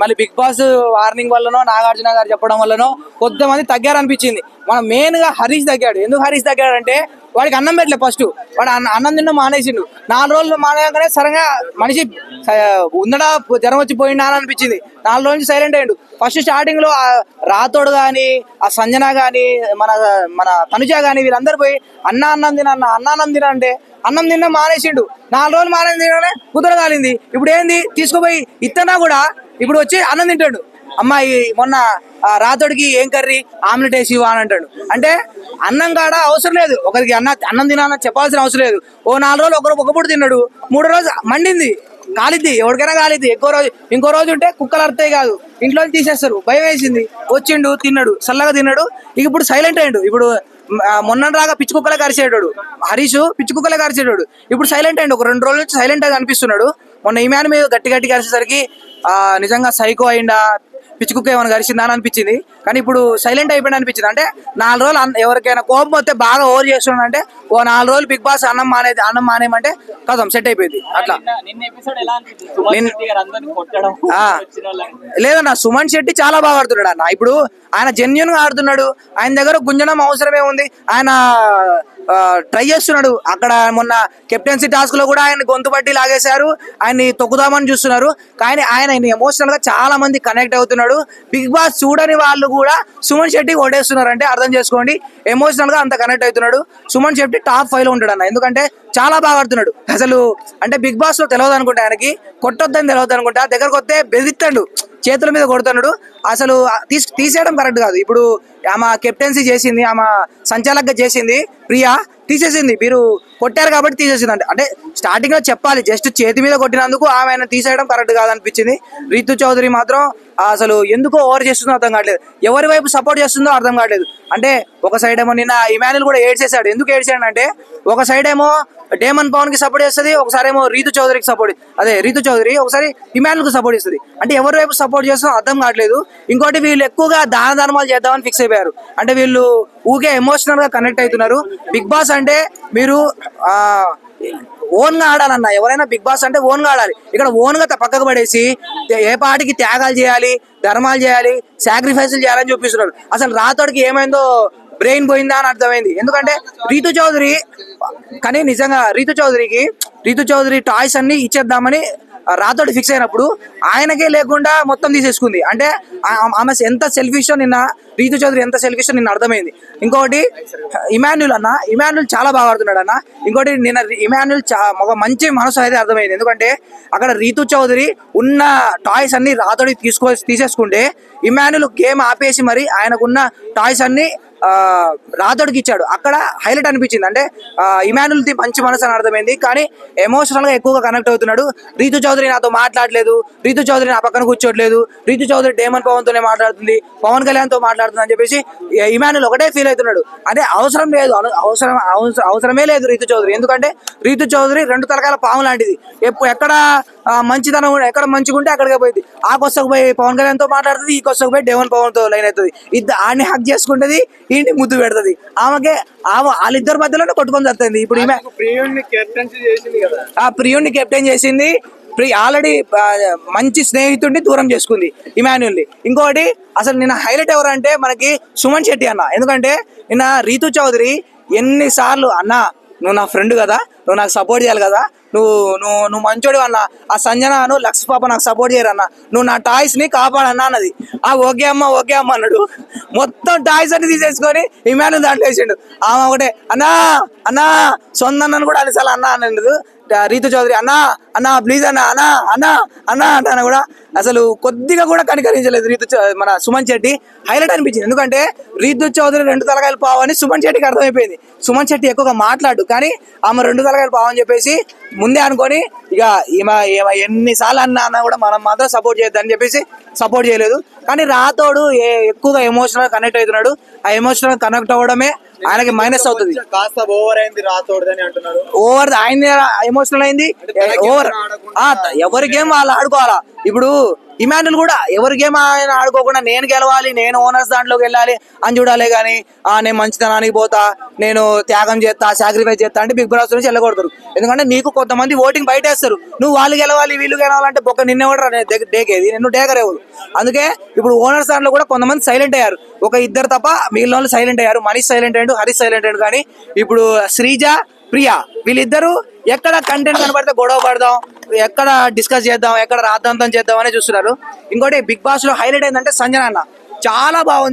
మళ్ళీ big boss warning వల్లనో నాగార్జున గారు చెప్పడం వల్లనో కొంతమంది తగ్గారనిపించింది. మనం మెయిన్ గా హరీష్ తగ్గాడు. ఎందుకు హరీష్ తగ్గాడంటే వాడికి అన్నం పెట్టలే. ఫస్ట్ వాడు అన్నం తిన్న మానేసిండు. 4 రోజులు మానేయగానే సరంగా మనిషి ఉందడా జ్వరం వచ్చి పోయిండా అని అనిపించింది. 4 రోజుల నుంచి సైలెంట్ అయ్యిండు. ఫస్ట్ స్టార్టింగ్ లో రాతోడు గాని, ఆ సంజన గాని, మన తనుజ గాని వీళ్ళందరూ పోయి అన్నం తిన అంటే అన్నం తిన్న మానేసిండు. 4 రోజులు మానేసి తినగానే కుదర కాలింది. ఇప్పుడు ఏంది తీసుకుపోయి ఇత్తనా కూడా ఇప్పుడు వచ్చి అన్నం తింటాడు. అమ్మాయి మొన్న రాతోడికి ఏం కర్రీ ఆమ్లెట్ వేసి ఇవ్వ అని అంటాడు. అంటే అన్నం కాడ అవసరం లేదు, ఒకరికి అన్నం తినాలని చెప్పాల్సిన అవసరం లేదు. ఓ 4 రోజులు ఒక పూట తిన్నాడు, 3వ రోజు మండింది, కాలిద్ది, ఎవరికైనా కాలిద్ది. ఇంకో రోజు ఉంటే కుక్కలు అర్థాయి కాదు, ఇంట్లో తీసేస్తారు. భయం వేసింది, వచ్చిండు, తిన్నాడు, చల్లగా తిన్నాడు. ఇప్పుడు సైలెంట్ అయ్యిండు. ఇప్పుడు మొన్న రాగా పిచ్చి కుక్కలే కరిచేటాడు హరీష్, పిచ్చి కుక్కలే కరిచేటాడు. ఇప్పుడు సైలెంట్ అయ్యిండు. ఒక 2 రోజుల నుంచి సైలెంట్ గా అనిపిస్తున్నాడు. మొన్న ఈ మ్యాన్ మీద గట్టి కరిచేసరికి నిజంగా సైకో అయిందా, పిచ్చి కుక్క ఏమైనా కరిచిందా అని అనిపించింది. కానీ ఇప్పుడు సైలెంట్ అయిపోయింది అనిపించింది. అంటే 4 రోజులు ఎవరికైనా కోపం వస్తే బాగా ఓవర్ చేస్తున్నాడు అంటే ఓ 4 రోజులు బిగ్ బాస్ అన్నం మానేమంటే కథం సెట్ అయిపోయింది. అట్లా లేదన్నా, సుమన్ శెట్టి చాలా బాగా ఆడుతున్నాడు అన్న. ఇప్పుడు ఆయన జెన్యున్ గా ఆడుతున్నాడు. ఆయన దగ్గర గుంజనం అవసరమే ఉంది. ఆయన ట్రై చేస్తున్నాడు. అక్కడ మొన్న కెప్టెన్సీ టాస్క్ లో కూడా ఆయన గొంతు పట్టి లాగేశారు, ఆయన్ని తొక్కుదామని చూస్తున్నారు. కానీ ఆయన ఎమోషనల్ గా చాలా మంది కనెక్ట్ అవుతున్నాడు. బిగ్ బాస్ చూడని వాళ్ళు కూడా సుమన్ శెట్టి ఓటేస్తున్నారు అంటే అర్థం చేసుకోండి. ఎమోషనల్ గా అంత కనెక్ట్ అవుతున్నాడు. సుమన్ శెట్టి టాప్ 5 లో ఉంటాడు అన్న. ఎందుకంటే చాలా బాగా ఆడుతున్నాడు అసలు. అంటే బిగ్ బాస్ లో తెలియదు అనుకుంటా, ఆయనకి కొట్టొద్దని తెలియదు అనుకుంటా. దగ్గరకు వస్తే బెదిరిస్తాడు, చేతుల మీద కొడుతున్నాడు. అసలు తీసేయడం కరెక్ట్ కాదు. ఇప్పుడు ఆమె కెప్టెన్సీ చేసింది, ఆమె సంచాలకంగా చేసింది ప్రియా, తీసేసింది. మీరు కొట్టారు కాబట్టి తీసేసింది. అంటే స్టార్టింగ్ లో చెప్పాలి, జస్ట్ చేతి మీద కొట్టినందుకు ఆమె తీసేయడం కరెక్ట్ కాదనిపించింది. రీతు చౌదరి మాత్రం అసలు ఎందుకో ఓవర్ చేస్తుందో అర్థం కావట్లేదు, ఎవరి వైపు సపోర్ట్ చేస్తుందో అర్థం కావట్లేదు. అంటే ఒక సైడ్ ఏమో నిన్న ఇమాన్యుల్ కూడా ఏడ్చేశాడు. ఎందుకు ఏడ్చాడు అంటే ఒక సైడ్ ఏమో డేమన్ పవన్ కి సపోర్ట్ చేస్తుంది, ఒకసారి ఏమో రీతు చౌదరి ఒకసారి ఇమాన్యుల్ కు సపోర్ట్ చేస్తుంది. అంటే ఎవరి వైపు సపోర్ట్ చేస్తుందో అర్థం కావట్లేదు. ఇంకోటి వీళ్ళు ఎక్కువగా దాన ధర్మాలు చేద్దామని ఫిక్స్ అయిపోయారు. అంటే వీళ్ళు ఊకే ఎమోషనల్ గా కనెక్ట్ అవుతున్నారు. బిగ్ బాస్ అంటే మీరు ఓన్ గా ఆడాలన్న. ఎవరైనా బిగ్ బాస్ అంటే ఓన్ గా ఆడాలి. ఇక్కడ ఓన్ గా పక్కకు పడేసి ఏ పాటికి త్యాగాలు చేయాలి, ధర్మాలు చేయాలి, సాక్రిఫైస్లు చేయాలని చూపిస్తున్నారు. అసలు రాతోడికి ఏమైందో బ్రెయిన్ పోయిందా అని అర్థమైంది. ఎందుకంటే రీతు చౌదరి కానీ నిజంగా రీతు చౌదరి టాయ్స్ అన్ని ఇచ్చేద్దామని రాతోడి ఫిక్స్ అయినప్పుడు ఆయనకే లేకుండా మొత్తం తీసేసుకుంది. అంటే ఆమె ఎంత సెల్ఫిష్ నిన్న రీతు చౌదరి ఎంత సెల్ఫిష్ నిన్న అర్థమైంది. ఇంకోటి ఇమాన్యుల్ చాలా బాగా ఆడుతున్నాడు అన్న. ఇంకోటి నిన్న ఇమాన్యుల్ ఒక మంచి మనసు అయితే అర్థమైంది. ఎందుకంటే అక్కడ రీతు చౌదరి ఉన్న టాయ్స్ అన్ని రాతోడి తీసేసుకుంటే ఇమాన్యుల్ గేమ్ ఆపేసి మరి ఆయనకున్న టాయ్స్ అన్ని రాతోడికి ఇచ్చాడు. అక్కడ హైలైట్ అనిపించింది. అంటే ఇమాన్యుల్ మంచి మనసు అని అర్థమైంది. కానీ ఎమోషనల్ గా ఎక్కువగా కనెక్ట్ అవుతున్నాడు. రీతు చౌదరి నాతో మాట్లాడలేదు, రీతు చౌదరి నా పక్కన కూర్చోట్లేదు, రీతు చౌదరి డేమన్ పవన్ తోనే మాట్లాడుతుంది, పవన్ కళ్యాణ్ తో మాట్లాడుతుంది అని చెప్పేసి ఇమాన్యుల్ ఒకటే ఫీల్ అవుతున్నాడు. అంటే అవసరమే లేదు రీతు చౌదరి. ఎందుకంటే రీతు చౌదరి 2 తలకాయల పాము లాంటిది. ఎక్కడ మంచితనం ఎక్కడ మంచిగా ఉంటే అక్కడికే పోయింది. ఆ కొస్తకు పోయి పవన్ కళ్యాణ్ తో మాట్లాడుతుంది, ఈ కొస్తకు పోయి డేమన్ పవన్ తో లైన్ అవుతుంది. ఆడిని హక్ చేసుకుంటది, ఇంటి ముద్దు పెడుతుంది. వాళ్ళిద్దరి మధ్యలోనే కొట్టుకొని వస్తుంది. ఇప్పుడు ప్రియుడిని కెప్టెన్ చేసింది. ఆల్రెడీ మంచి స్నేహితుడిని దూరం చేసుకుంది ఇమాన్యుల్ని. ఇంకోటి అసలు నిన్న హైలైట్ ఎవరంటే మనకి సుమన్ శెట్టి అన్న. ఎందుకంటే నిన్న రీతు చౌదరి ఎన్నిసార్లు అన్న నువ్వు నా ఫ్రెండ్ కదా, నువ్వు నాకు సపోర్ట్ చేయాలి కదా, నువ్వు మంచోడు అన్న, ఆ సంజన లక్ష్మి పాప నాకు సపోర్ట్ చేయరన్న, నువ్వు నా టాయ్స్ ని కాపాడన్నా అన్నది. ఓకే అమ్మ అన్నాడు. మొత్తం టాయ్స్ అన్ని తీసేసుకొని ఇమాన్యుల్ దాంట్లో వేసిండు. ఆమె ఒకటే అన్నా సొంత అన్నను కూడా అనిసార్లు అన్నా అన్నది రీతు చౌదరి. అన్నా ప్లీజ్ అన్నా కూడా అసలు కొద్దిగా కూడా కనికరించలేదు మన సుమన్ శెట్టి. హైలైట్ అనిపించింది. ఎందుకంటే రీతు చౌదరి 2 తలకాయలు పావు అని సుమన్ శెట్టికి అర్థమైపోయింది. సుమన్ శెట్టి ఎక్కువగా మాట్లాడు, కానీ ఆమె 2 తలకాయలు పావు అని చెప్పేసి ముందే అనుకొని ఇక ఎన్నిసార్లు అన్నా కూడా మనం మాత్రం సపోర్ట్ చేయొద్దని చెప్పేసి సపోర్ట్ చేయలేదు. కానీ రాతోడు ఎక్కువగా ఎమోషనల్ కనెక్ట్ అవుతున్నాడు. ఆ ఎమోషనల్ కనెక్ట్ అవ్వడమే ఆయనకి మైనస్ అవుతుంది. కాస్త ఓవర్ అయింది రాతోడు అని అంటున్నారు. ఓవర్ ఆయన ఎమోషనల్ అయింది, ఎవరి గేమ్ వాళ్ళు ఆడుకోవాలా. ఇప్పుడు ఇమానుల్ కూడా ఎవరి గేమ్ ఆయన ఆడుకోకుండా నేను గెలవాలి, నేను ఓనర్స్ దాంట్లోకి వెళ్ళాలి అని చూడాలి. కానీ నేను మంచితనానికి పోతా, నేను త్యాగం చేస్తా, సాక్రిఫైస్ చేస్తా అంటే బిగ్ బాస్ నుంచి వెళ్ళగొడతారు. ఎందుకంటే నీకు కొంతమంది ఓటింగ్ బయట వేస్తారు, నువ్వు వాళ్ళు గెలవాలి వీళ్ళు గెలవాలంటే బొక్క నిన్నెవడరా డేకేది, నిన్ను డేకరేవు. అందుకే ఇప్పుడు ఓనర్స్ దాంట్లో కూడా కొంతమంది సైలెంట్ అయ్యారు, ఒక ఇద్దరు తప్ప మిగిలిన వాళ్ళు సైలెంట్ అయ్యారు. మనీష్ సైలెంట్ అయ్యాడు, హరీష్ సైలెంట్ అయ్యాడు. కానీ ఇప్పుడు శ్రీజ, ప్రియా వీళ్ళిద్దరు ఎక్కడ కంటెంట్ కనబడితే గొడవ పడదాం, ఎక్కడ డిస్కస్ చేద్దాం, ఎక్కడ రాద్దాంతం చేద్దాం అనే చూస్తున్నారు. ఇంకోటి బిగ్ బాస్ లో హైలైట్ ఏంటంటే సంజన అన్న చాలా బాగుంది.